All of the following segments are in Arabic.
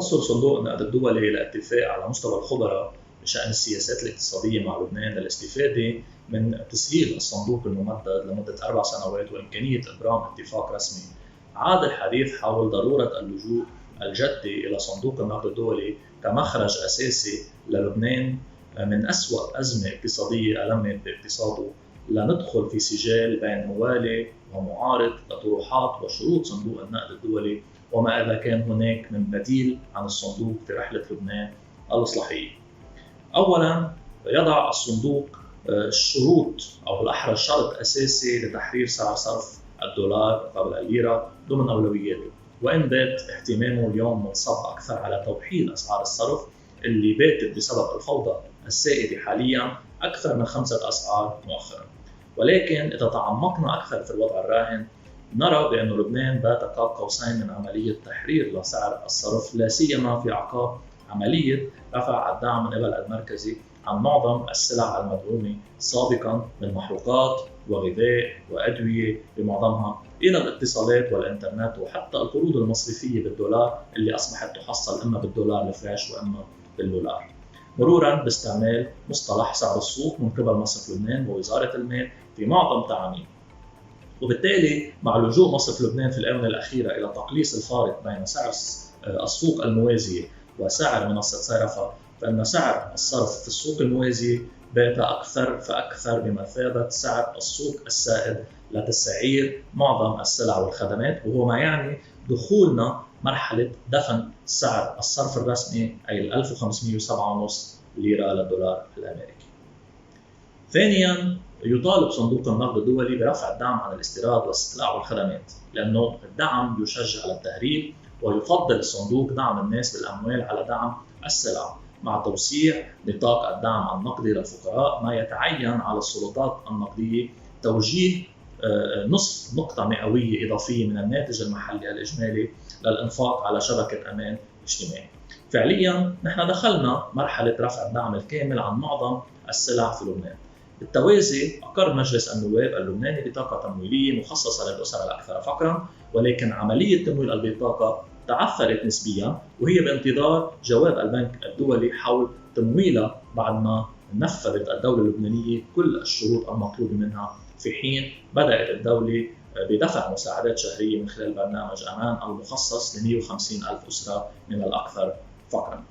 توصل صندوق النقد الدولي إلى اتفاق على مستوى الخبراء بشأن السياسات الاقتصادية مع لبنان للاستفادة من تسهيل الصندوق الممدد لمدة 4 سنوات وإمكانية إبرام اتفاق رسمي. عاد الحديث حول ضرورة اللجوء الجدي إلى صندوق النقد الدولي كمخرج أساسي للبنان من أسوأ أزمة اقتصادية ألمت باقتصاده، لندخل في سجال بين موالي ومعارض لطروحات وشروط صندوق النقد الدولي وما إذا كان هناك من بديل عن الصندوق في رحلة لبنان الإصلاحية. أولاً، يضع الصندوق الشروط أو بالأحرى شرط أساسي لتحرير سعر صرف الدولار قبل الليرة ضمن أولوياته، وإن بات اهتمامه اليوم منصب أكثر على توحيد أسعار الصرف اللي باتت بسبب الفوضى السائدة حالياً أكثر من 5 أسعار مؤخراً. ولكن إذا تعمقنا أكثر في الوضع الراهن نرى بأن لبنان بات قاب قوسين من عملية تحرير لسعر الصرف، لا سيما في أعقاب عملية رفع الدعم من قبل المركزي عن معظم السلع المدعومة سابقاً من محروقات وغذاء وأدوية بمعظمها إلى الاتصالات والإنترنت وحتى القروض المصرفية بالدولار اللي أصبحت تحصل إما بالدولار الفريش وإما بالدولار، مروراً باستعمال مصطلح سعر السوق من قبل مصرف لبنان ووزارة المال في معظم تعاميم. وبالتالي مع لجوء مصرف لبنان في الآونة الأخيرة إلى تقليص الفارق بين سعر السوق الموازية وسعر منصة صيرفة، فإن سعر الصرف في السوق الموازية بات أكثر فأكثر بمثابة سعر السوق السائد لتسعير معظم السلع والخدمات، وهو ما يعني دخولنا مرحلة دفن سعر الصرف الرسمي أي 1507.5 ليرة للدولار الأمريكي. ثانياً، يطالب صندوق النقد الدولي برفع الدعم عن الاستيراد والسلع والخدمات، لأنه الدعم يشجع على التهريب، ويفضل الصندوق دعم الناس بالأموال على دعم السلع، مع توسيع نطاق الدعم النقدي للفقراء، ما يتعين على السلطات النقدية توجيه نصف نقطة مئوية إضافية من الناتج المحلي الإجمالي للإنفاق على شبكة أمان اجتماعي. فعلياً نحن دخلنا مرحلة رفع الدعم الكامل عن معظم السلع في لبنان. بالتوازي أقر مجلس النواب اللبناني بطاقة تمويلية مخصصة للأسر الأكثر فقراً، ولكن عملية تمويل البطاقة تعثرت نسبياً، وهي بانتظار جواب البنك الدولي حول تمويلها بعد ما نفذت الدولة اللبنانية كل الشروط المطلوبة منها، في حين بدأت الدولة بدفع مساعدات شهرية من خلال برنامج أمان المخصص ل 150 ألف أسرة من الأكثر فقراً.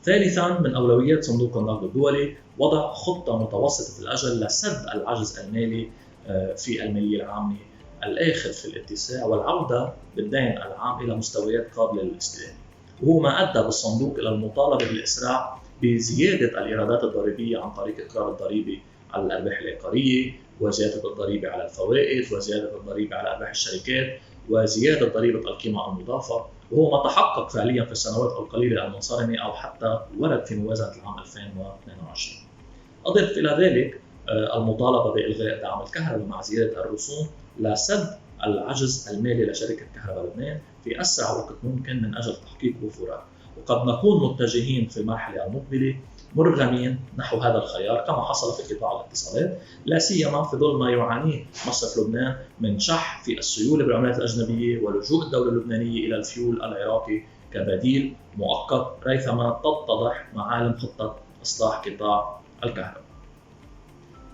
ثالثاً، من أولويات صندوق النقد الدولي وضع خطة متوسطة الأجل لسد العجز المالي في المالية العامة الآخر في الاتساع والعودة بالدين العام إلى مستويات قابلة للاستدامة، وهو ما أدى بالصندوق إلى المطالبة بالإسراع بزيادة الإيرادات الضريبية عن طريق إقرار الضريبة على الأرباح العقارية، وزيادة الضريبة على الفوائد، وزيادة الضريبة على أرباح الشركات، وزيادة ضريبة القيمة المضافة، وهو ما تحقق فعليا في السنوات القليلة المنصرمة أو حتى ورد في موازنة العام 2022. أضف إلى ذلك المطالبة بإلغاء دعم الكهرباء مع زيادة الرسوم لسد العجز المالي لشركة كهرباء لبنان في أسرع وقت ممكن من أجل تحقيق وفورات. وقد نكون متجهين في المرحلة المقبلة مرغمين نحو هذا الخيار كما حصل في قطاع الاتصالات، لا سيما في ظل ما يعانيه مصرف لبنان من شح في السيولة بالعملات الأجنبية ولجوء الدولة اللبنانية إلى الفيول العراقي كبديل مؤقت ريثما تتضح معالم خطة إصلاح قطاع الكهرباء.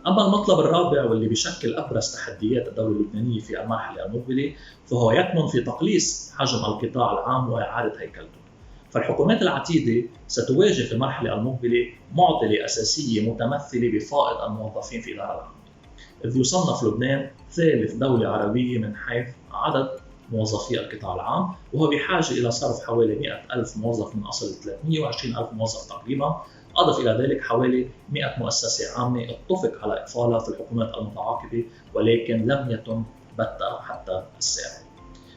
أما المطلب الرابع واللي بيشكل أبرز تحديات الدولة اللبنانية في المرحلة المقبلة فهو يكمن في تقليص حجم القطاع العام وإعادة هيكلته. فالحكومات العتيدة ستواجه في المرحلة المقبلة معضلة أساسية متمثلة بفائض الموظفين في الإدارة العامة، إذ يصنف لبنان ثالث دولة عربية من حيث عدد موظفي القطاع العام، وهو بحاجة إلى صرف حوالي 100 ألف موظف من أصل 320 ألف موظف تقريبا. أضف إلى ذلك حوالي 100 مؤسسة عامة اتفق على إقفالها في الحكومات المتعاقبة، ولكن لم يتم بتها حتى الساعة.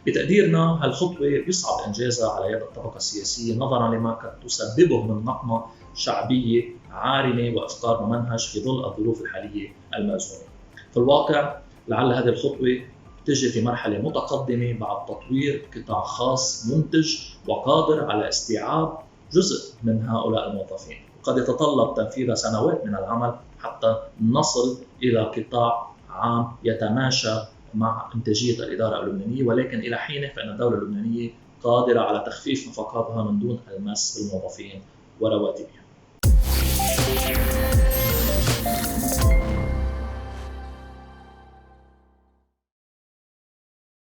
بتقديرنا هالخطوة يصعب إنجازها على يد الطبقة السياسية نظراً لما قد تسببه من نقمة شعبية عارمة وإفقار ممنهج في ظل الظروف الحالية المأزومة. في الواقع لعل هذه الخطوة تجي في مرحلة متقدمة بعد تطوير قطاع خاص منتج وقادر على استيعاب جزء من هؤلاء الموظفين، وقد يتطلب تنفيذ سنوات من العمل حتى نصل إلى قطاع عام يتماشى مع إنتاجية الإدارة اللبنانية. ولكن إلى حين فإن الدولة اللبنانية قادرة على تخفيف نفقاتها من دون المس بالموظفين ورواتبهم.